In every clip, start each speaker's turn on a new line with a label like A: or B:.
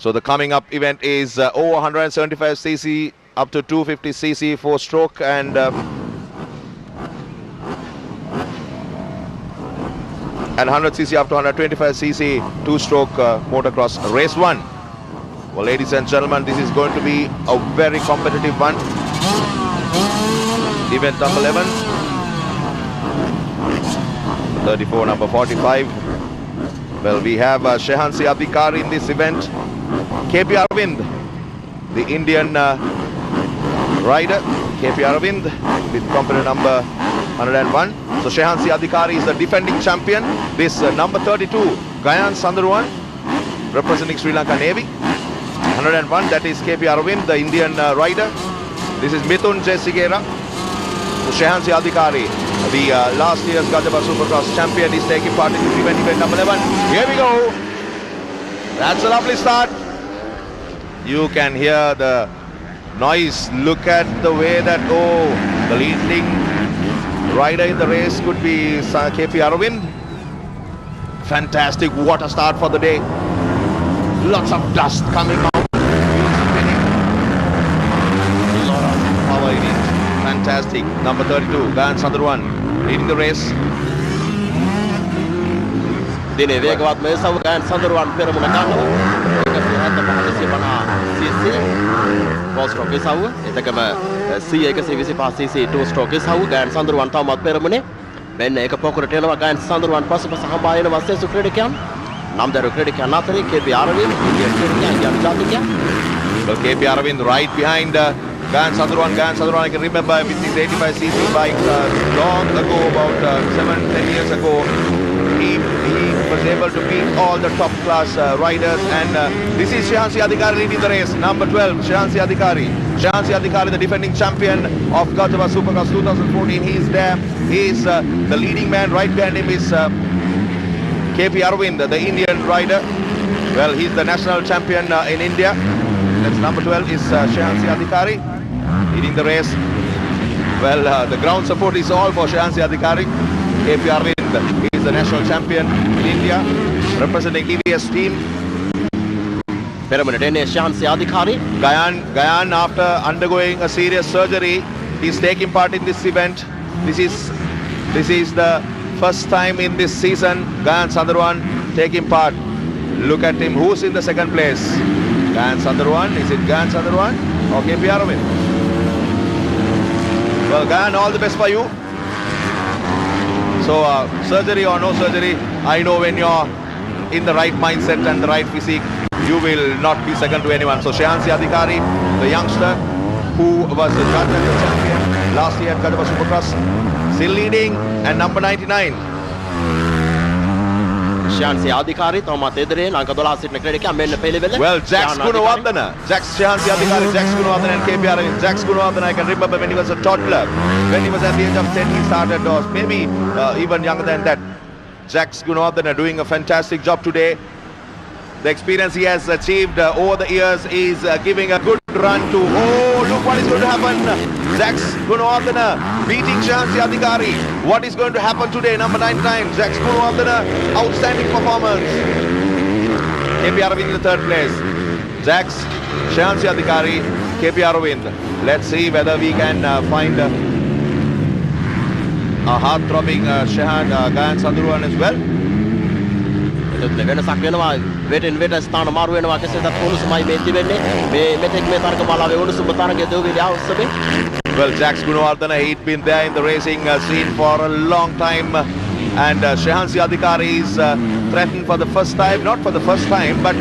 A: So the coming up event is over 175cc up to 250cc 4-stroke and 100cc up to 125cc 2-stroke motocross race 1. Well, ladies and gentlemen, this is going to be a very competitive one. Event number 11, 34 number 45. Well, we have Shehansi Adhikari in this event. KP Arvind, the Indian rider. KP Arvind with competitor number 101. So Shehansi Adhikari is the defending champion. This number 32, Gayan Sandurwan, representing Sri Lanka Navy. 101, that is KP Arvind, the Indian rider. This is Mithun Jesigera. So Shehansi Adhikari, the last year's Gajabah Supercross champion, is taking part in this event number 11. Here we go. That's a lovely start. You can hear the noise. Look at the way that, the leading rider in the race could be KP Arvind. Fantastic, what a start for the day. Lots of dust coming out. A lot of power in it. Fantastic. Number 32, Gayan Sandurwan, leading the race.
B: Dini වේගවත් මේසව ගයන් සඳරුවන් පෙරමුණ ගන්නවා. 175cc 4-stroke ඉසව්ව. එතකම 125cc 2-stroke ඉසව්ව Gayan Sandaruwan තවමත් පෙරමුණේ. මෙන්න එක පොකුරට එනවා ගයන් සඳරුවන් පසුපස හඹා එනවා සේසු ක්‍රීඩකයන්. නම්දරු ක්‍රීඩකයන් අතරේ KP Arvind, ඉන්දියන් ක්‍රීඩකයන් යම් ජාතිකයන්.
A: Well, KP Arvind right behind Gayan Sandurwan. Gayan Sandurwan, I can remember with his 85cc bike long ago, about 7-10 years ago. He was able to beat all the top class riders, and this is Shehansi Adhikari leading the race. Number 12, Shehansi Adhikari. Shehansi Adhikari, the defending champion of Gajabah Supercross 2014. He is there. He is the leading man. Right behind him is KP Arvind, the Indian rider. Well, he's the national champion in India. That's number 12 is Shehansi Adhikari leading the race. Well, the ground support is all for Shehansi Adhikari. KP Arvind, he is the national champion in India, representing TVS team.
B: පෙරමුණට එන්නේ ශාන්සි අධිකාරී.
A: Gayan, after undergoing a serious surgery, he's taking part in this event. This is the first time in this season Gayan Sandurwan taking part. Look at him. Who's in the second place? Gayan Sandurwan. Is it Gayan Sandurwan or KP Arvind? Well, Gayan, all the best for you. So surgery or no surgery, I know when you're in the right mindset and the right physique, you will not be second to anyone. So Shehansi Adhikari, the youngster who was the judge and the champion last year at Gajabah Supercross, still leading, and number 99.
B: ශාන්සි අධිකාරී තවමත් එදිරේ ලංකා 12 සිටින ක්‍රීඩකයා මෙන්න පිළිවෙල.
A: Well, Jax Gunawardena, Shehansi Adhikari, Jax Gunawardena and KP Arvind. Jax Gunawardena, I can remember when he was a toddler, when he was at the age of 10, he started, or maybe even younger than that. Jax Gunawardena doing a fantastic job today. The experience he has achieved over the years is giving a good run to, look what is going to happen. Jax Gunawardena beating Shehansi Adhikari. What is going to happen today? Number 99, Jax Gunawardena, outstanding performance. KP Arvind in the third place. Jax, Shehansi Adhikari, KP Arvind. Let's see whether we can find a heart-throbbing Gayan Sandurwan as well.
B: වෙනසක් වෙනවා වෙටින් වෙට ස්ථාන මාරු වෙනවා කෙසේදත් උණුසුමයි මේ තිබෙන්නේ මේ මෙතෙක් මේ තරග මාලාවේ උණුසුම තරගයේ දෙවිලි අවශ්‍යමේ.
A: Well, Jax Gunawardena, he'd been there in the racing scene for a long time, and Shehansi Adhikari is threatened for the first time, not for the first time, but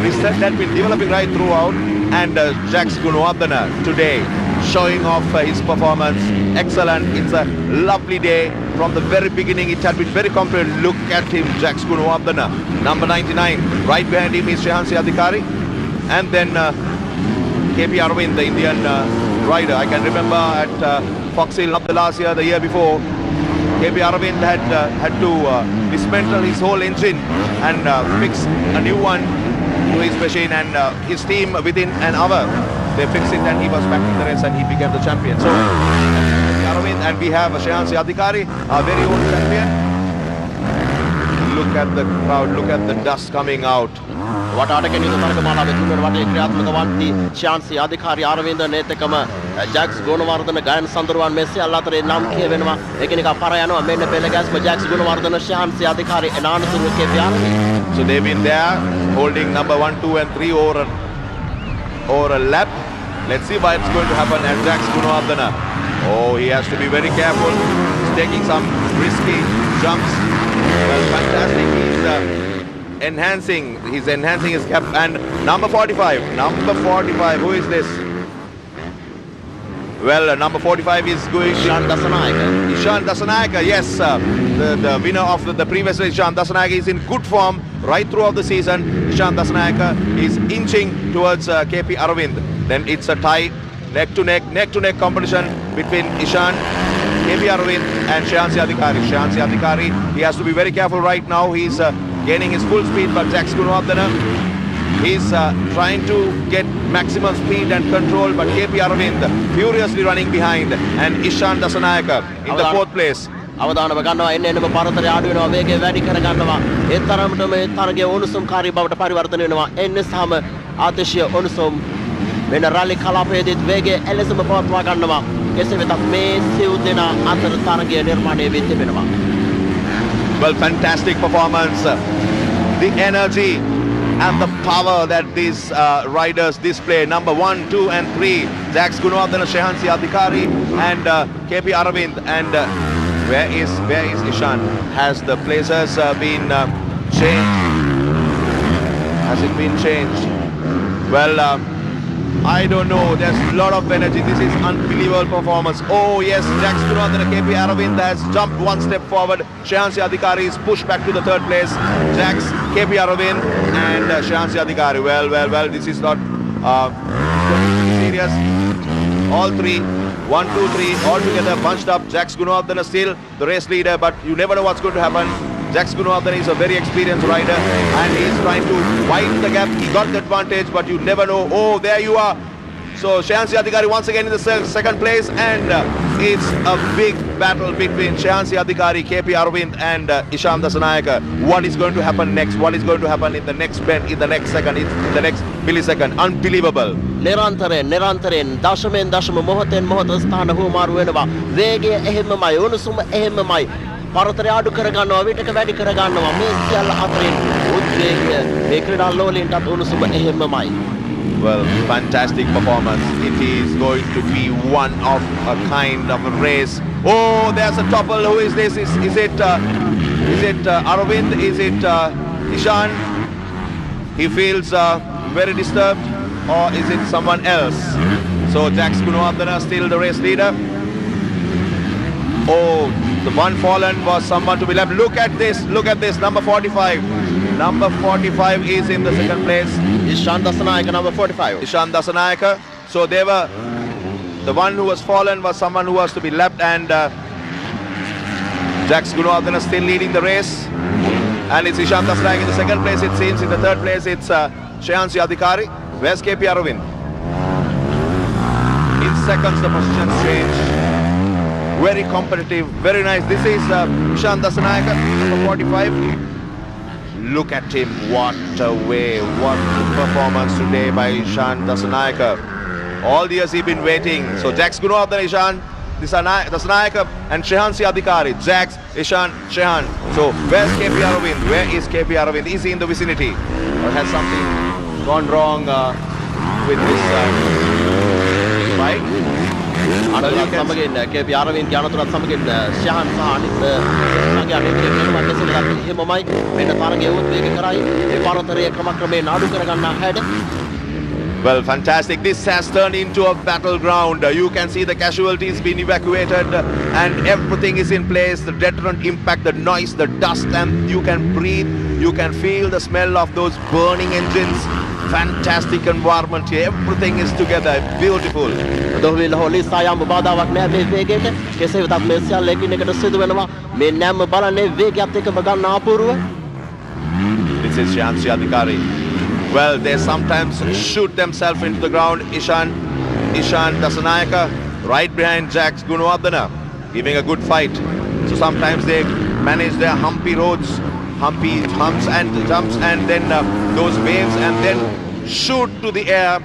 A: this trend had been developing right throughout, and Jax Gunawardena today showing off his performance. Excellent. It's a lovely day. From the very beginning, it had been very competitive. Look at him, Jax Gunawardena, number 99. Right behind him is Shehansi Adhikari, and then KP Arvind, the Indian rider. I can remember at Fox Hill not the last year, the year before, KP Arvind had to dismantle his whole engine and fix a new one to his machine, and his team within an hour they fixed it, and he was back in the race and he became the champion. So Arvind, and we have Shehansi Adhikari, our very own champion. Look at the crowd, look at the dust coming out.
B: වටාට ගෙනියන තරගමාලාවේ තුන්වන වටේ ක්‍රියාත්මක වන්ති ශාන්සි අධිකාරී අරවින්ද නේතකම ජැක්ස් ගුණවර්ධන ගයන් සඳරුවන් මේ සියල්ල අතරේ නම් කියවෙනවා එකිනෙකා පර යනවා මෙන්න පෙළ ගැස්ම ජැක්ස් ගුණවර්ධන ශාන්සි අධිකාරී එනානතුරු KP Aravinda.
A: So they've been there holding number 1, 2 and 3 over a lap. Let's see what's going to happen at Jacks Gunawardena. Oh, he has to be very careful. He's taking some risky jumps. Well, fantastic. He's enhancing his gap. And number 45, who is this? Well, number 45 is going
B: Ishan Dasanayake.
A: Ishan Dasanayake, yes. The winner of the previous race, Ishan Dasanayake, is in good form right throughout the season. Ishan Dasanayake is inching towards KP Aravind. Then it's a tie, neck to neck competition between Ishan, KP Aravind and Shahansi Adhikari. Shahansi Adhikari, he has to be very careful right now. He's gaining his full speed, but Jacks Gunawardena, he's trying to get maximum speed and control, but KP Aravind furiously running behind, and Ishan Dasanayake in the 4th place.
B: අවදානව ගන්නවා එන්න පරතරය අඩු වෙනවා වේගය වැඩි කර ගන්නවා ඒ තරමටම මේ තරගයේ උණුසුම්කාරී බවට පරිවර්තනය වෙනවා එන්න සම ආතශීය උණුසුම් වෙන රාලි කලාපයේදීත් වේගය එලෙසම පවත්වා ගන්නවා කෙසේ වෙතත් මේ සිව් දෙනා අතර තරගය නිර්මාණය වී තිබෙනවා.
A: Well, fantastic performance. The energy and the power that these riders display. Number 1, 2 and 3. Jacks Gunawardena, Shahansi Adhikari and KP Aravind. And where is Ishan? Has the places been changed? Has it been changed? Well, I don't know. There's a lot of energy. This is unbelievable performance. Oh yes, Jacks Gunawardena, KP Aravind has jumped one step forward. Shahansi Adhikari is pushed back to the 3rd place. Jacks, KP Aravind and Shahansi Adhikari. Well, this is not serious. All three, 1, 2, 3, all together bunched up. Jacks Gunawardena still the race leader, but you never know what's going to happen. Jacks Gunawardena is a very experienced rider and he's trying to widen the gap. He got the advantage, but you never know. Oh, there you are. So Shahansi Adhikari once again in the 2nd place, and it's a big battle between Shahansi Adhikari, KP Aravind and Ishan Dasanayake. What is going to happen next? What is going to happen in the next bend, in the next second, in the next millisecond? Unbelievable.
B: නිරන්තරයෙන් දශමෙන් දශම මොහොතෙන් මොහොත ස්ථාන හුවමාරු වෙනවා වේගය එහෙමමයි උණුසුම එහෙමමයි පරතරය අඩු කර ගන්නවා විටක වැඩි කර ගන්නවා මේ සියල්ල අතරින් උද්වේගය මේ ක්‍රීඩා ලෝලීන්ටත් උණුසුම එහෙමමයි.
A: Well, fantastic performance. It is going to be one of a kind of a race. Oh, there's a topple. Who is this? Is it Aravind? Is it Ishan? He feels very disturbed, or is it someone else? So Jacks Gunawardena still the race leader. Oh, the one fallen was someone to be left. Look at this. Number 45. Number 45 is in the 2nd place.
B: Ishan Dasanayake, number 45.
A: Ishan Dasanayake. So they were, the one who was fallen was someone who was to be left, and Jacks Gunawardena still leading the race. And it's Ishan Dasanayake in the 2nd place, it seems. In the 3rd place, it's Shahansi Adhikari. Where's KP Aravind? In seconds, the positions change. Very competitive, very nice. This is Ishan Dasanayake, number 45. Look at him, what a way, what a performance today by Ishan Dasanayake. All the years he's been waiting. So Jacks Gunawardena, Ishan Dasanayake and Shahansi Adhikari. Jacks, Ishan, Shahan. So where's KP Aravind? Where is KP Aravind? Is he in the vicinity? Or has something gone wrong with this bike?
B: අනුරත් සමගින් KP Aravinda අනුරත් සමගින් ශාහන් සහ අනිත් සංඝයා අනිත් එහෙමමයි මෙන්න තරගයේ උද්වේග කරයි ඒ පරතරය ක්‍රමක්‍රමයෙන් අඩු කර ගන්නා හැඩ.
A: Well, fantastic. This has turned into a battleground. You can see the casualties being evacuated and everything is in place. The deterrent impact, the noise, the dust, and you can breathe. You can feel the smell of those burning engines. Fantastic environment here. Everything is together. Beautiful.
B: දොවිල හොලි සායම් බාධාවක් නැහැ මේ වේගයට. කෙසේ වෙතත් මේ සියල්ල එකිනෙකට සිදු වෙනවා. මේ නැම්ම බලන්නේ වේගයත් එක්කම ගන්න අපූර්ව.
A: This is Shahansi Adhikari. Well, they sometimes shoot themselves into the ground. Ishan Dasanayake right behind Jacks Gunawardena, giving a good fight. So sometimes they manage their humpy roads, humps and jumps, and then those waves, and then shoot to the air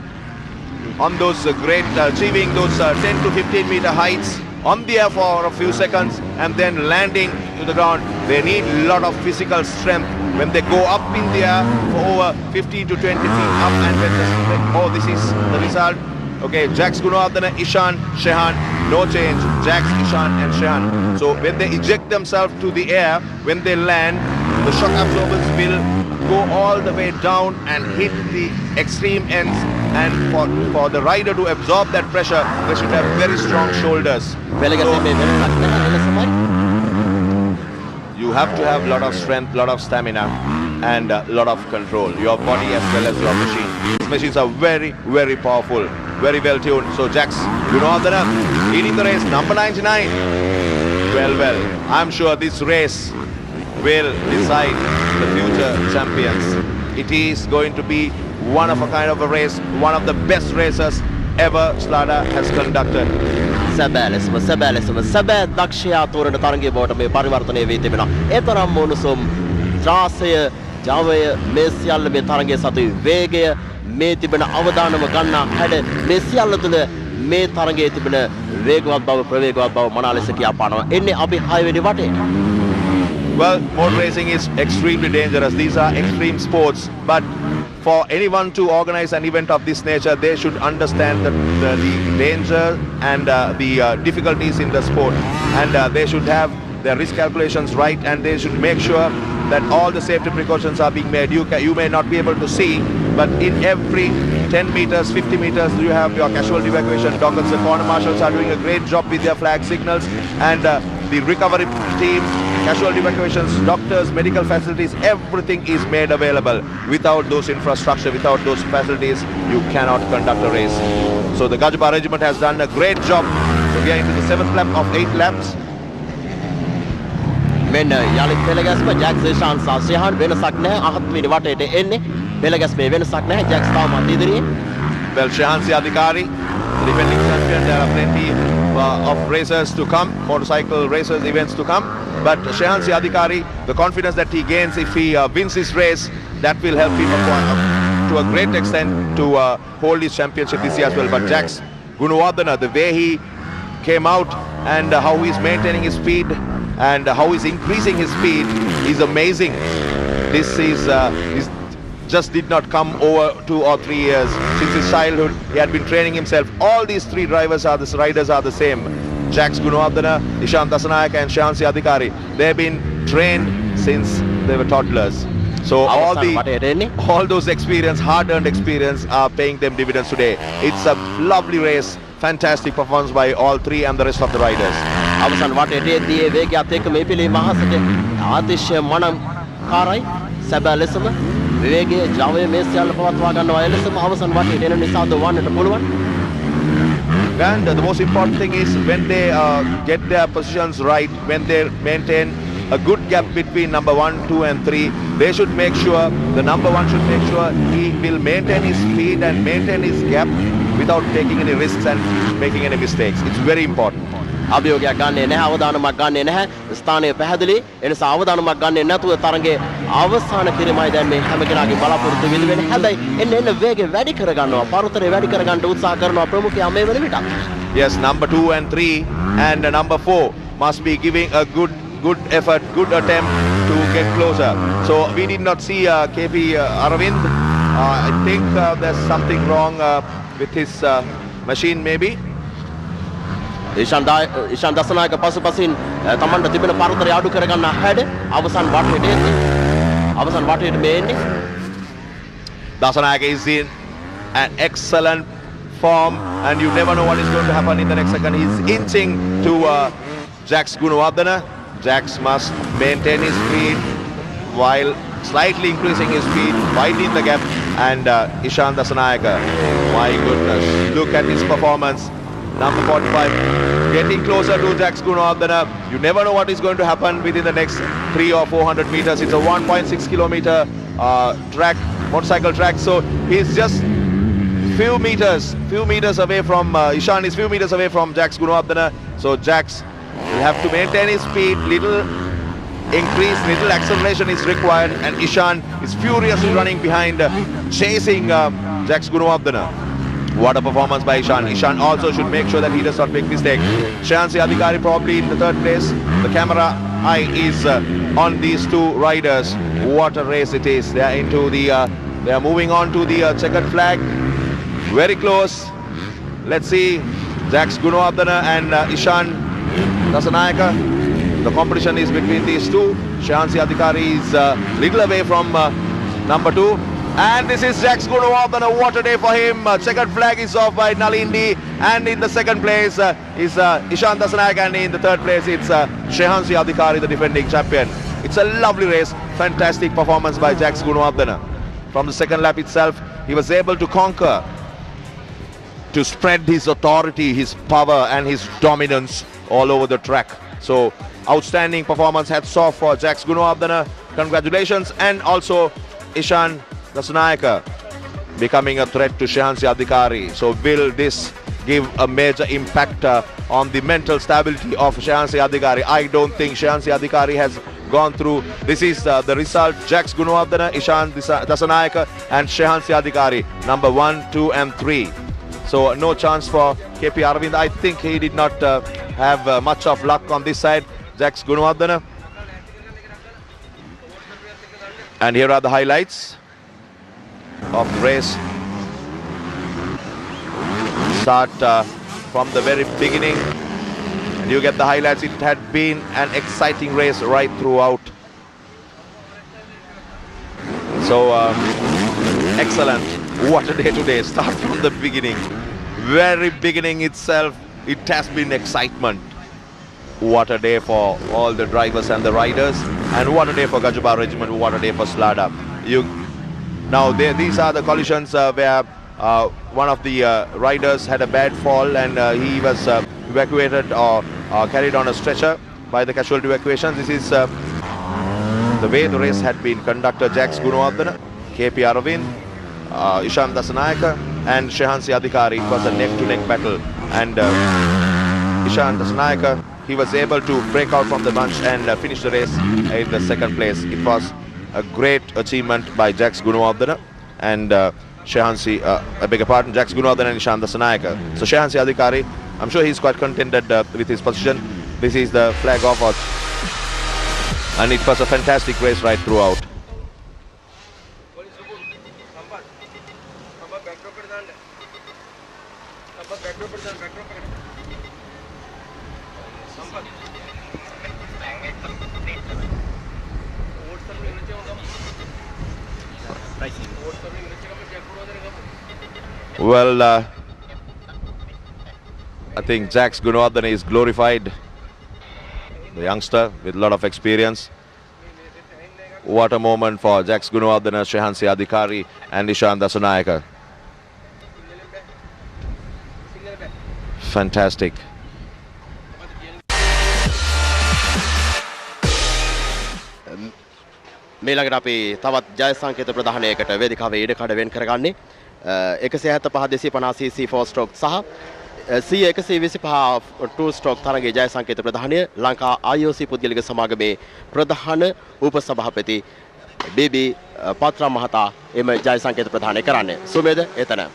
A: on those achieving those 10 to 15 meter heights on the air for a few seconds and then landing to the ground. They need a lot of physical strength when they go up in the air for over 15 to 20 feet up, and when this is the result. Okay, Jax Gunawardena, Ishan, Shehan, no change. Jax, Ishan and Shehan. So when they eject themselves to the air, when they land, the shock absorbers will go all the way down and hit the extreme ends, and for the rider to absorb that pressure, they should have very strong shoulders. You have to have a lot of strength, lot of stamina and a lot of control, your body as well as your machine. These machines are very, very powerful, very well tuned. So Jax Gunawardena leading the race, number 99. Well, I'm sure this race will decide the future champions. It is going to be one of a kind of a race, one of the best races ever Slada has conducted.
B: සැබෑ දක්ෂයා තෝරන තරගයේ බවට මේ පරිවර්තනය වී තිබෙනවා. ඒ තරම් මොනුසුම් ත්‍රාසය, ජවය, මේ සියල්ල මේ තරගයේ සතු වේගය, මේ තිබෙන අවදානම ගන්නා හැඩ, මේ සියල්ල තුළ මේ තරගයේ තිබෙන වේගවත් බව, ප්‍රවේගවත් බව මනා ලෙස කියා පානවා. එන්නේ අපි 6 වෙනි වටේට.
A: Well, motor racing is extremely dangerous. These are extreme sports, but for anyone to organize an event of this nature, they should understand the danger and the difficulties in the sport, and they should have their risk calculations right, and they should make sure that all the safety precautions are being made. You may not be able to see, but in every 10 meters, 50 meters, you have your casualty evacuation dockets. The corner marshals are doing a great job with their flag signals, and the recovery team, casualty evacuations, doctors, medical facilities, everything is made available. Without those infrastructure, without those facilities, you cannot conduct a race. So the Gajapa regiment has done a great job. So we are into the 7th lap of 8 laps.
B: මෙන්න යලිත් පෙළගැස්ම ජැක්ස් ශාන් සාසියහන් වෙනසක් නැහැ. අහත්මිනි වටේට එන්නේ. පෙළගැස්මේ වෙනසක් නැහැ. ජැක්ස් තාමත් ඉදිරියේ.
A: Well, Shehansi Adhikari, defending champion, there are plenty of racers to come, motorcycle racers events to come. But Shehansi Adhikari, the confidence that he gains if he wins this race, that will help him to a great extent to hold his championship this year as well. But Jax Gunawardena, the way he came out and how he's maintaining his speed and how he's increasing his speed is amazing. This is just did not come over 2 or 3 years. Since his childhood, he had been training himself. All these 3 riders are the same. Jax Gunawardena, Ishan Dasanayaka and Shehansi Adhikari. They've been trained since they were toddlers. So all those experience, hard-earned experience are paying them dividends today. It's a lovely race. Fantastic performance by all 3 and the rest of the riders.
B: අවසන් වටේදී ඒ වේගයත් එක්ක මේ පිළි මහසට ආතිශය මනම් කාරයි සැබෑ ලෙසම විවේගයේ ජවය මේ සියල්ල පවත්වා ගන්නවා. ඒ ලෙසම අවසන් වටේට එන නිසා දවන්නට පුළුවන්.
A: And the most important thing is when they get their positions right, when they maintain a good gap between number 1, 2 and 3, they should make sure, the number 1 should make sure he will maintain his speed and maintain his gap without taking any risks and making any mistakes. It's very important.
B: අභියෝගයක් ගන්නෙ නැහැ, අවදානමක් ගන්නෙ නැහැ. ස්ථානය පැහැදිලි. ඒ නිසා අවදානමක් ගන්නෙ නැතුව තරඟේ අවසාන කිරීමයි දැන් මේ හැම කෙනාගේ බලාපොරොත්තු වෙන්නේ. හැබැයි එන්න වේගය වැඩි කර ගන්නවා. පරතරය වැඩි කර ගන්න උත්සාහ කරනවා ප්‍රමුඛයා මේ වෙන විට.
A: Yes, number 2 and 3 and number 4 must be giving a good effort, good attempt to get closer. So we did not see KP Aravind. I think there's something wrong with his machine maybe.
B: Ishan Dasanayake පසුපසින් තමන්ට තිබෙන පරතරය අඩු කර ගන්න හැඩ අවසන් වටේට එන්නේ. අවසන් වටේට මේ එන්නේ.
A: Dasanayaka is in an excellent form, and you never know what is going to happen in the next second. He's inching to Jax Gunawardena. Jax must maintain his speed while slightly increasing his speed, widening the gap. And Ishan Dasanayaka, my goodness, look at his performance. Number 45, getting closer to Jax Gunawardena. You never know what is going to happen within the next 300 or 400 meters. It's a 1.6 kilometer track, motorcycle track. So he's just few meters away from Ishan is few meters away from Jax Gunawardena. So Jax will have to maintain his speed little increase, little acceleration is required, and Ishan is furiously running behind, chasing Jax Gunawardena. What a performance by Ishan. Ishan also should make sure that he does not make mistake. Shehansi Adhikari probably in the third place. The camera eye is on these two riders. What a race it is. They are moving on to the checkered flag. Very close. Let's see Jax Gunawardena and Ishan Dasanayake. The competition is between these two. Shehansi Adhikari is little away from number 2. And this is Jax Gunawardena. What a day for him. Checkered flag is off by Nalindi. And in the second place is Ishan Dasanayake. And in the third place it's Shehansi Adhikari, the defending champion. It's a lovely race. Fantastic performance by Jax Gunawardena. From the second lap itself, he was able to conquer, to spread his authority, his power and his dominance all over the track. So outstanding performance. Hats off for Jax Gunawardena. Congratulations. And also Ishan Dasanayake becoming a threat to Shehansi Adhikari. So will this give a major impact on the mental stability of Shehansi Adhikari? I don't think Shehansi Adhikari has gone through. This is the result. Jax Gunawardena, Ishan Dasanayake and Shehansi Adhikari, number 1, 2 and 3. So no chance for KP Aravind. I think he did not have much of luck on this side. Jax Gunawardena. And here are the highlights of the race. Start from the very beginning and you get the highlights. It had been an exciting race right throughout. So excellent. What a day today. Start from the beginning. Very beginning itself, it has been excitement. What a day for all the drivers and the riders, and what a day for Gajabah Regiment. What a day for Slada. Now these are the collisions where one of the riders had a bad fall and he was evacuated or carried on a stretcher by the casualty evacuation. This is the way the race had been conducted. Jax Gunawardena, KP Aravind, Ishan Dasanayake and Shehansi Adhikari. It was a neck-to-neck battle, and Ishan Dasanayake, he was able to break out from the bunch and finish the race in the second place. It was a great achievement by Jax Gunawardena and Shehansi, I beg your pardon, Jax Gunawardena and Ishan Dasanayake. So Shehansi Adhikari, I'm sure he's quite contented with his position. This is the flag off, and it was a fantastic race right throughout. Well, I think Jax Gunawardena is glorified, the youngster with a lot of experience. What a moment for Jax Gunawardena, Shehansi Adhikari and Ishan Dasanayake. Fantastic.
B: මේළඟට අපි තවත් ජය සංකේත ප්‍රදානයකට වේදිකාවේ ඉඩකඩ වෙන් කරගන්නේ 175 C4 stroke සහ C125 2 stroke තරගයේ ජය සංකේත ප්‍රදානය Lanka IOC පුද්ගලික සමාගමේ ප්‍රධාන උපසභාපති BB පත්‍රා මහතා එම ජය සංකේත ප්‍රදානය කරන්නේ. සුමේද එතන.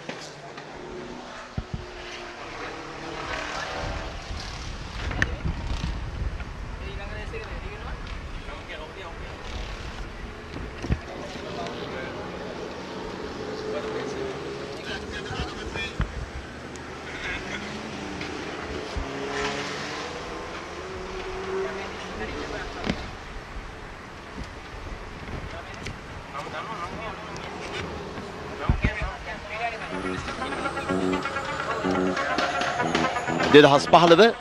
B: දෙදහස් 15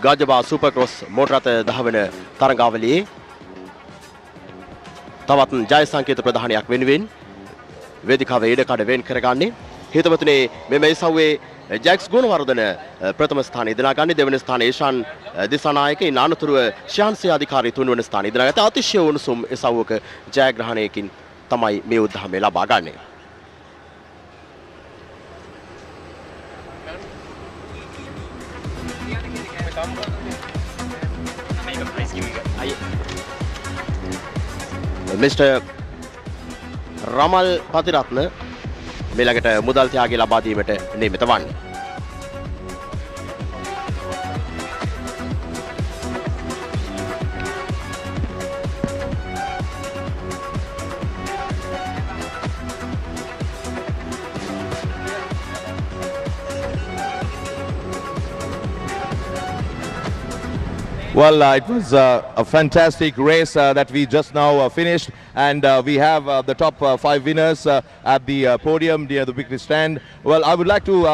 B: ගජබා සුපර් ක්‍රොස් මෝටර රථ දහවන තරඟාවලියේ තවත් ජය සංකේත ප්‍රදානයක් වෙනුවෙන් වේදිකාවේ ඉඩකඩ වෙන් කරගන්නේ හිතවතුනේ මෙම ඉසව්වේ ජැක්ස් ගුණවර්ධන ප්‍රථම ස්ථානය දිනා ගන්නේ, දෙවන ස්ථානයේ ඊශාන් දිසානායක, ඉන් අනතුරුව ශාන්සි අධිකාරී තුන්වන ස්ථානය දිනා ගත්ත අතිශය උණුසුම් ඉසව්වක ජයග්‍රහණයකින් තමයි මේ උද්දහමේ ලබා ගන්නේ. Mr. Ramal Patiratna මෙලකට මුදල් ත්‍යාගය ලබා දීමට නියමිත වන්නේ.
A: Well, it was a fantastic race that we just now finished, and we have the top 5 winners at the podium near the victory stand. Well, I would like to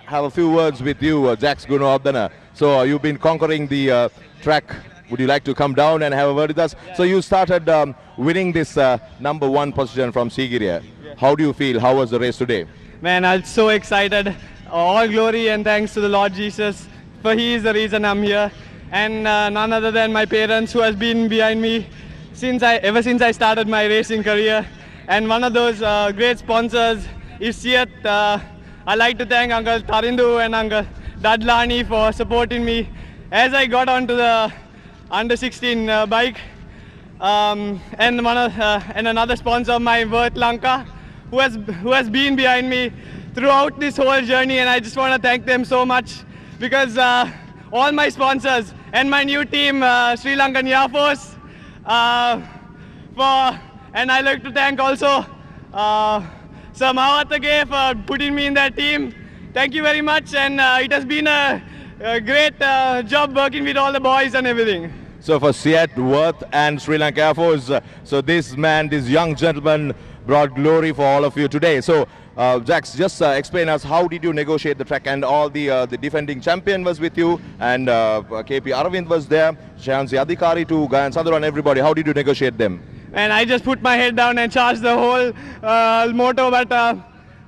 A: have a few words with you, Jax Gunawardana. So you've been conquering the track. Would you like to come down and have a word with us? So you started winning this number 1 position from Sigiriya. How do you feel? How was the race today?
C: Man, I'm so excited. All glory and thanks to the Lord Jesus, for He is the reason I'm here. And none other than my parents, who has been behind me ever since I started my racing career. And one of those great sponsors is Siat. I like to thank Uncle Tarindu and Uncle Dadlani for supporting me as I got onto the under 16 bike. And another sponsor of mine, Vert Lanka, who has been behind me throughout this whole journey. And I just want to thank them so much, because all my sponsors and my new team, Sri Lankan Air Force, and I like to thank also Sir Mahawatage for putting me in that team. Thank you very much, and it has been a great job working with all the boys and everything.
A: So for Siat, Worth and Sri Lanka Air Force, so this young gentleman brought glory for all of you today. So Jax, just explain us, how did you negotiate the track? And all the defending champion was with you, and KP Aravind was there, Shehansi Adhikari to Gayan Sandhu and everybody. How did you negotiate them?
C: And I just put my head down and charged the whole motto, but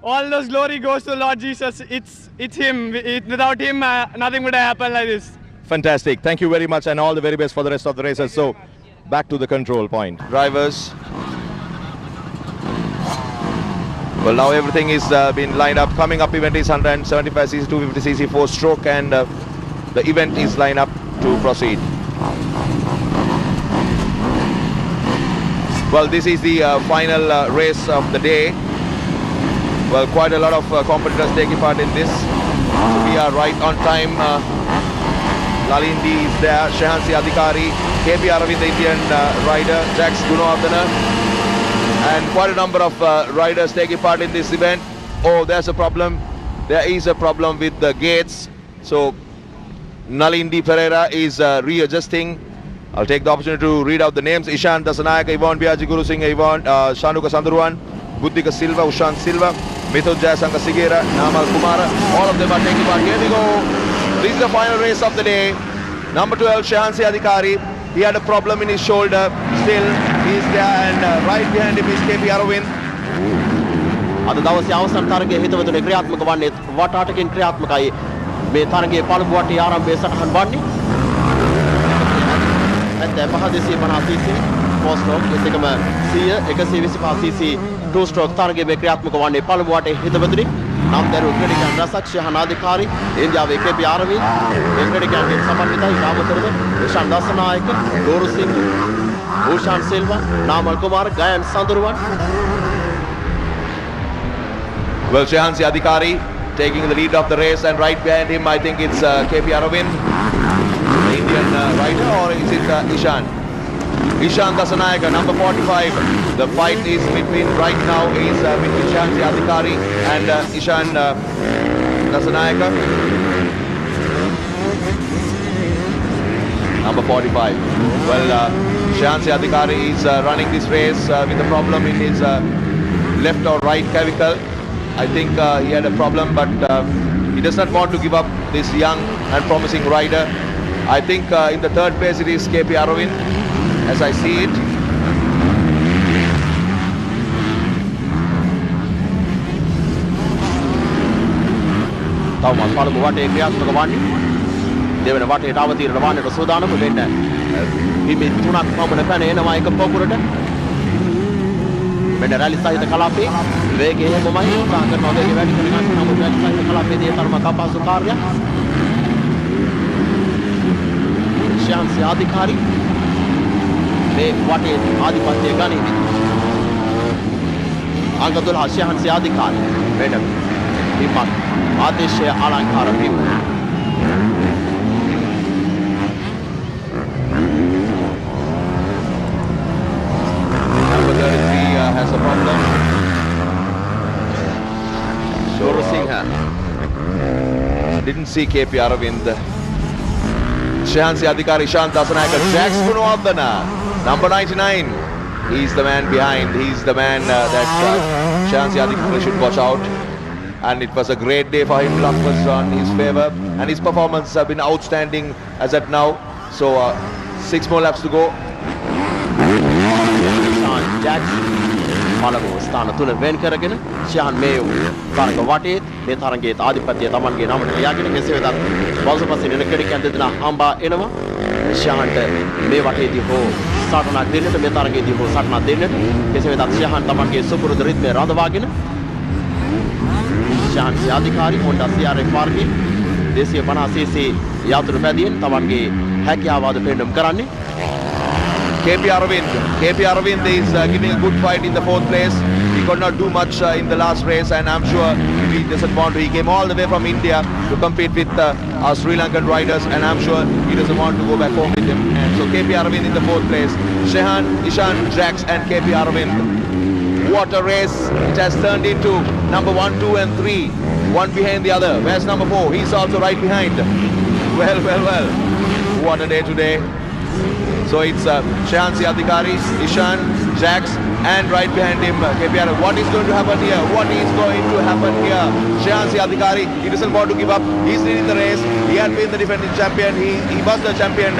C: all those glory goes to Lord Jesus. It's Him. Without Him, nothing would have happened like this.
A: Fantastic. Thank you very much, and all the very best for the rest of the races. So back to the control point. Drivers. Well, now everything is been lined up. Coming up event is 175cc, 250cc, 4-stroke, and the event is lined up to proceed. Well, this is the final race of the day. Well, quite a lot of competitors taking part in this. So we are right on time. Lalindi is there, Shehansi Adhikari, KP Aravind, the Indian rider, Jax Gunawardana, and quite a number of riders taking part in this event. Oh, there's a problem. There is a problem with the gates. So Nalindi Pereira is readjusting. I'll take the opportunity to read out the names. Ishan Dasanayaka, Yvonne Biaji Guru Singh, Yvonne Shanuka Sandhuruan, Buddhika Silva, Ushan Silva, Mithun Jayasanga Sigera, Namal Kumara. All of them are taking part. Here we go. This is the final race of the day. Number 12, Shehansi Adhikari. He had a problem in his shoulder. Still, he's there, and right behind him is KP Aravind.
B: අද දවසේ අවසන් තරගයේ හිතවතුනේ ක්‍රියාත්මක වන්නේ වටාටකින් ක්‍රියාත්මකයි. මේ තරගයේ පළමු වටේ ආරම්භයේ සටහන් වන්නේ. නැත්නම් 550cc four stroke එතකම 100 125cc two stroke තරගයේ මේ ක්‍රියාත්මක වන්නේ පළමු වටේ හිතවතුනේ. නම් දරුව ක්‍රීඩකයන් රසක් ශහන අධිකාරී ඉන්දියාවේ KP Aravind මේ ක්‍රීඩකයන්ගෙන් සමන්විතයි රාමතරද ඉෂාන් දසනායක ගෝරු සිංහ Ushan Silva, Namal Kumar, Gayan Sandhuruan.
A: Well, Shehansi Adhikari taking the lead of the race, and right behind him I think it's KP Aravind, the Indian rider, or is it Ishan? Ishan Dasanayaka, number 45. The fight is between, right now is between Shehansi Adhikari and Ishan Dasanayaka. Number 45. Well, Shehansi Adhikari is running this race with a problem in his left or right clavicle. I think he had a problem, but he does not want to give up this young and promising rider. I think in the third place it is KP Aravind, as I see it.
B: තවමත් පළමු වටේ ක්‍රියාත්මක වන්නේ. දෙවන වටේට අවතීර්ණ වන්නට සූදානම් වෙන්න. හිමි තුනක් පමණ පැන එනවා එක පොකුරට. මෙන්න රැලි සහිත කලාපේ වේගය එහෙමමයි උත්සාහ කරනවා වේගය වැඩි කරගන්න. නමුත් රැලි සහිත කලාපේදී තරමක් අපහසු කාර්යයක්. Shehansi Adhikari මේ වටේ ආධිපත්‍ය ගනිමි. අංක 12 ශයහන්සි අධිකාරී වෙන විපත් ආදේශය අලංකාර වීම.
A: Number 33 has a problem.
B: Shuru Singha.
A: Didn't see KP Aravind. Shehansi Adhikari, Ishant Dasanayaka, Jax Gunawardena, number 99. He's the man behind. He's the man that Shehansi Adhikari should watch out. And it was a great day for him. Luck was on his favour. And his performance have been outstanding as at now. So 6 more laps to go.
B: Jax පළමු ස්ථාන 3 වෙන් කරගෙන ශයහන් මේ තරග වටේ මේ තරගයේ ආධිපත්‍යය තමන්ගේ නමට ලියාගෙන කෙසේ වෙතත් බල්සපස්සේ එන ක්‍රීඩකයන් දෙදෙනා හම්බා එනවා ශයහන්ට මේ වටේදී හෝ සටනක් දෙන්නට මේ තරගයේදී හෝ සටනක් දෙන්නට කෙසේ වෙතත් ශයහන් තමන්ගේ සුපුරුදු රිද්මය රඳවාගෙන ශයහන් අධිකාරී Honda CRF මාර්ගයේ 250cc යාතුරු පැදියෙන් තමන්ගේ හැකියාව අද පෙන්වන්න කරන්නේ
A: KP Aravind is giving a good fight in the 4th place. He could not do much in the last race, and I'm sure he doesn't want to. He came all the way from India to compete with our Sri Lankan riders, and I'm sure he doesn't want to go back home with him. And so KP Aravind in the 4th place. Shehan, Ishan, Jax and KP Aravind. What a race it has turned into. Number 1, 2 and 3. One behind the other. Where's number 4? He's also right behind. Well. What a day today. So it's Shehansi Adhikari, Ishan, Jax and right behind him KP Aravind. What is going to happen here? Shehansi Adhikari, he doesn't want to give up. He's leading the race. He had been the defending champion. He was the champion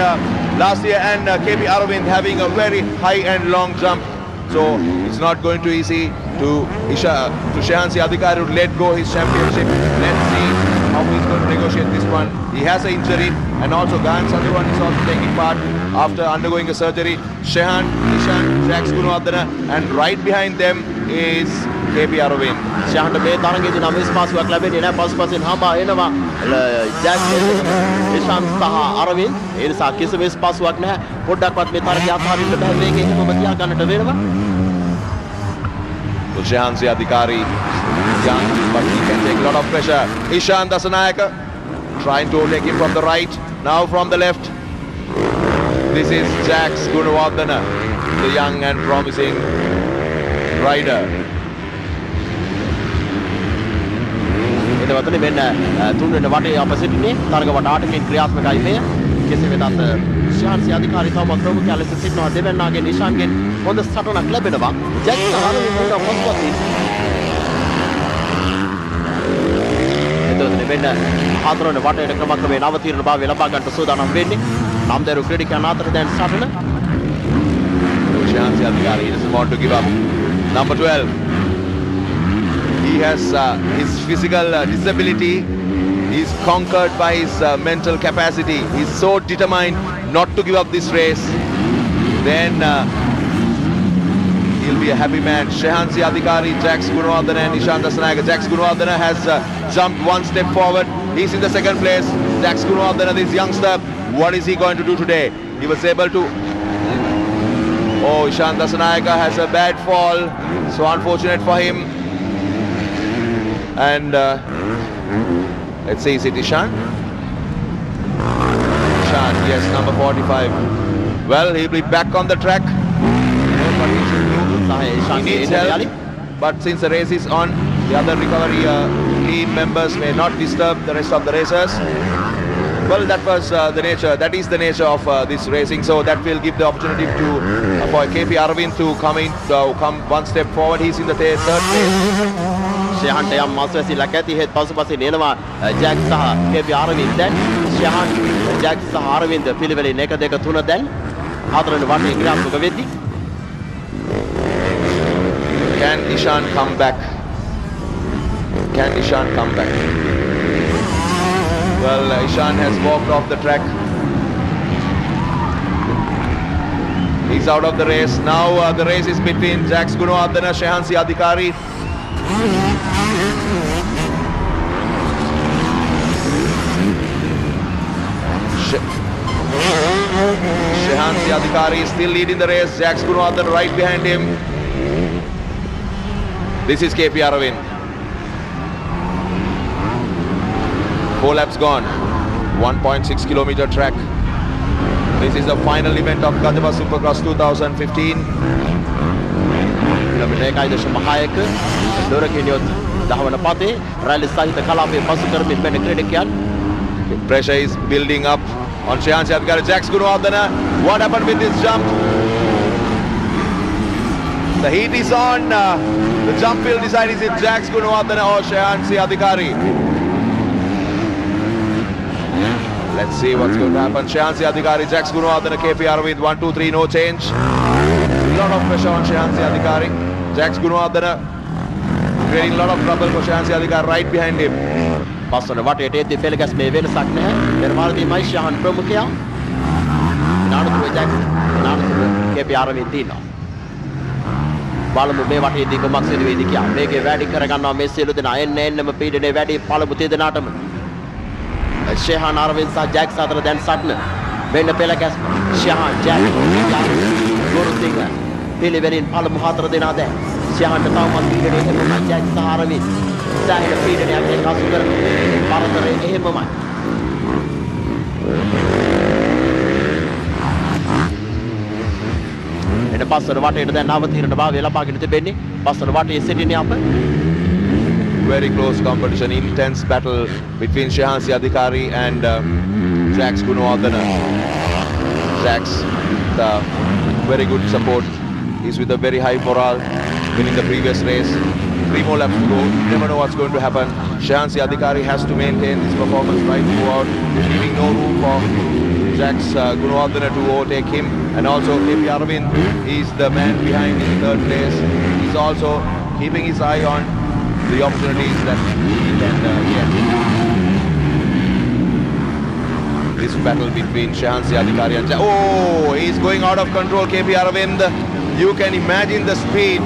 A: last year, and KP Aravind having a very high and long jump. So it's not going to be easy to Shehansi Adhikari to let go his championship. Let's see how he's going to negotiate this one. He has an injury, and also Gayan Sandhuwan is also taking part after undergoing a surgery. Shehan, Ishan, Jax Gunawardena, and right behind them is KP Aravind.
B: ශයහන්ට මේ තරගයේදී නම් ස්පාසුවක් ලැබෙන්නේ නැහැ. පසුපසින් හම්බා එනවා ජැක්ස් ඉෂාන් සහ අරවින්ද්. ඒ නිසා කිසිම ස්පාසුවක් නැහැ. පොඩ්ඩක්වත් මේ තරගය අත්හරින්න බෑ. මේකේ හිතම තියා ගන්නට වෙනවා.
A: So Shehansi Adhikari, young, but he can take a lot of pressure. Ishan Dasanayaka trying to overtake him from the right, now from the left. This is Jax Gunawardena, the young and promising rider.
B: එතවතුනේ මෙන්න තුන්වෙනි වටේ අප සිටින්නේ තරග වට 8කින් ක්‍රියාත්මකයි මෙය. කෙසේ වෙතත් ශයහන්සි අධිකාරී තවම ප්‍රමුඛයා ලෙස සිටිනවා දෙවැන්නාගෙන් නිශාන්ගෙන් හොඳ සටනක් ලැබෙනවා. ජැක්ස් අරවින්ද පොස්පතින් එතවතුනේ මෙන්න හතරවෙනි වටේට ක්‍රමක්‍රමයෙන් අවතීර්ණභාවය ලබා ගන්නට සූදානම් වෙන්නේ. නම්දරු ක්‍රීඩකයන් අතර දැන් සටන.
A: Shehansi Adhikari doesn't want to give up. Number 12. He has his physical disability. He's conquered by his mental capacity. He's so determined not to give up this race. Then he'll be a happy man. Shehansi Adhikari, Jax Gunawardena and Ishan Dasanayaka. Jax Gunawardena has jumped one step forward. He's in the 2nd place. Jax Gunawardena, this youngster, what is he going to do today? He was able to... Oh, Ishan Dasanayaka has a bad fall. So unfortunate for him. And let's see, is it Ishan? Ishan, yes, number 45. Well, he'll be back on the track. He needs help, but since the race is on, the other recovery team members may not disturb the rest of the racers. Well, that was that is the nature of this racing, so that will give the opportunity to for KP Aravind to come one step forward. He's in the 3rd place.
B: ශයහන්ට යම් මාස්වැසිල්ලක් ඇති හේත් පසුපසින් එනවා ජැක්ස් සහ KP Aravind. දැන් ශයහන් ජැක්ස් සහ අරවින්ද පිළිවෙලින් 1 2 3 දැන් හතරවෙනි වටේ ක්‍රියාත්මක වෙද්දී
A: Can Ishan come back? Well, Ishan has walked off the track. He's out of the race. Now the race is between Jax Gunawardena, Shehansi Adhikari. Shehansi Adhikari is still leading the race. Jax Gunawardana right behind him. This is KP Aravind. 4 laps gone. 1.6 kilometer track. This is the final event of Kadapa Supercross 2015.
B: Kilometre 1.6ක දොරකින් යොත් දහවන පතේ රැලි සහිත කලාපයේ පසු කරමින් වෙන ක්‍රීඩකයන්.
A: Pressure is building up on Shehansi Adhikari. Jax Gunawardana. What happened with this jump? The heat is on. The jump will decide, is it Jax Gunawardana or Shehansi Adhikari? Let's see what's going to happen. Shehansi Adhikari, Jax Gunawardana, KP Aravind, 1, 2, 3, no change. A lot of pressure on Shehansi Adhikari. Jax Gunawardana creating a lot of trouble for Shehansi Adhikari right behind him.
B: පස්වන වටේට එද්දී පෙළගැස් මේ වෙනසක් නැහැ. පෙරමාරදී මයිෂාන් ප්‍රමුඛයා. නානතුරු ජැක්ස් නානතුරු KP Aravind දිනවා. බලමු මේ වටේදී කොමක් සිදු වෙයිද කියලා. මේකේ වැඩි කරගන්නවා මේ සියලු දෙනා. එන්නම පීඩනේ වැඩි පළමු තෙදෙනාටම. Shehan Aravind සහ ජැක්ස් අතර දැන් සටන. වෙන්න පෙළගැස් Shehan ජැක්ස් ගුරු සිංහ පිළිවෙලින් පළමු 4 දෙනා දැන්. Shehan තවමත් පීඩනේ එනවා ජැක්ස් සහ Aravind. සෑහෙන පීඩනයක් එක්කසු කරන පරතරේ එහෙමමයි. එන පස්වන වටේට දැන් අවතීර්ණ භාවය ලබාගෙන තිබෙන්නේ. පස්වන වටේ සිටින්නේ අප.
A: Very close competition, intense battle between Shehansi Adhikari and Jax Gunawardana. Jax, the very good support. He's with a very high morale, winning the previous race. 3 more laps to go. You never know what's going to happen. Shehansi Adhikari has to maintain his performance right throughout, leaving no room for Jax Gunawardana to overtake him. And also KP Aravind, he's the man behind in 3rd place. He's also keeping his eye on the opportunities that he can get. This battle between Shehansi Adhikari and Jax. Oh, he's going out of control, KP Aravind. You can imagine the speed.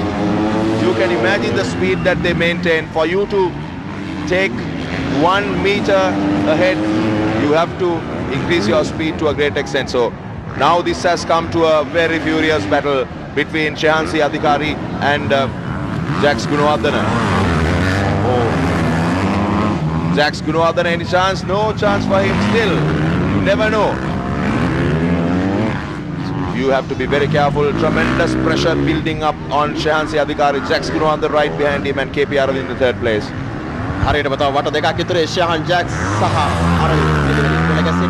A: You can imagine the speed that they maintain. For you to take 1 meter ahead, you have to increase your speed to a great extent. So now this has come to a very furious battle between Shehansi Adhikari and Jax Gunawardana. Oh, Jax Gunawardana, any chance? No chance for him still. You never know. You have to be very careful. Tremendous pressure building up on Shehansi Adhikari. Jax Gunawardana right behind him and KP Aravind in 3rd place.
B: හරියට බතාව වට දෙකක් ඉතුරු Shehan ජැක්ස් සහ Aravind පෙළගැස්සේ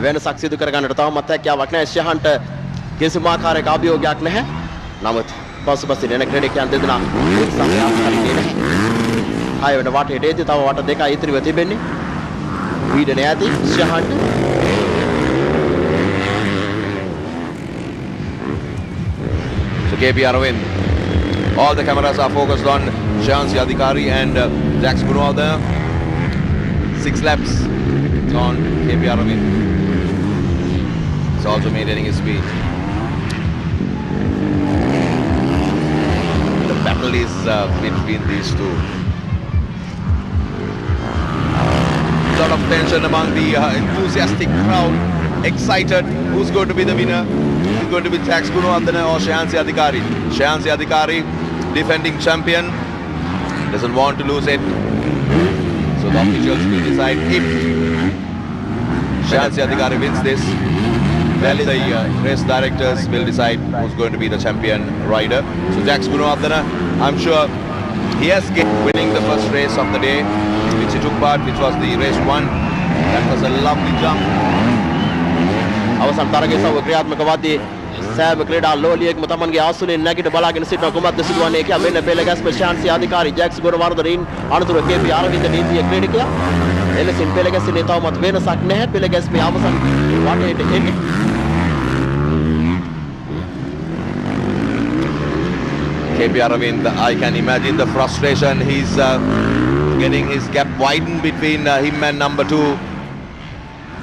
B: වෙනසක් සිදු කරගන්නට තවමත් හැකියාවක් නැහැ. Shehanට කිසිම ආකාරයක අභියෝගයක් නැහැ. නමුත් පසුපසින් එන ක්‍රීඩකයන් දෙදෙනා උත්සාහයක් හරිනේ නැහැ. 6 වෙනි වටේට එද්දී තව වට දෙකක් ඉතිරිව තිබෙන්නේ. පීඩනය ඇති Shehanට.
A: So KP Aravind, all the cameras are focused on Shehansi Adhikari and Jax Gunawardana. 6 laps on KP Aravind. He's also maintaining his speed. The battle is between these two. A lot of tension among the enthusiastic crowd. Excited. Who's going to be the winner? Is going to be Jax Gunawardana or Shehansi Adhikari? Shehansi Adhikari, defending champion, doesn't want to lose it. So the officials will decide if Shehansi Adhikari wins this. Then the race directors will decide who's going to be the champion rider. So Jax Gunawardana, I'm sure he has winning the first race of the day, which he took part, which was the race 1. That was a lovely jump.
B: අවසන් තරගයේ සව ක්‍රියාත්මක වද්දී සෑම ක්‍රීඩා ලෝලියෙක්ම තමන්ගේ ආසනයෙන් නැගිට බලාගෙන සිටින කුමක්ද සිදුවන්නේ කියලා මෙන්න පෙළගැස්ම Shehansi Adhikari ජැක්ස් Gunawardena අනුතුරු KP Aravind නීතිය ක්‍රීඩකයා එලෙසින් පෙළගැස්සේ තවමත් වෙනසක් නැහැ. පෙළගැස්මේ අවසන් වටේට එන්නේ
A: KP Aravind, I can imagine the frustration. He's getting his gap widened between him and number 2.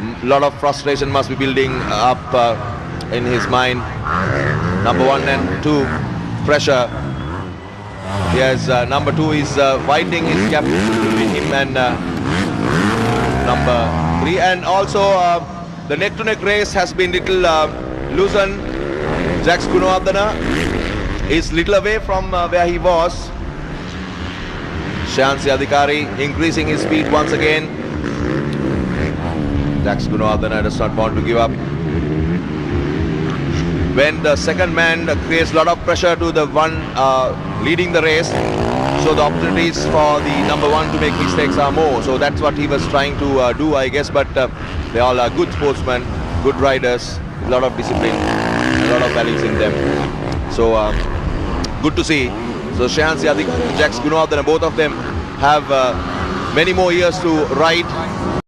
A: A lot of frustration must be building up in his mind. Number 1 and 2, pressure. Yes, number 2 is widening his gap between him and number 3. And also the neck-to-neck race has been little loosen. Jax Gunawardena is little away from where he was. Shehansi Adhikari increasing his speed once again. Jax Gunawardena does not want to give up. When the second man creates a lot of pressure to the one leading the race, so the opportunities for the number one to make mistakes are more. So that's what he was trying to do, I guess. But they all are good sportsmen, good riders, a lot of discipline, a lot of values in them. So good to see. So Shehansi Adhikari, Jax Gunawardena, both of them have many more years to ride.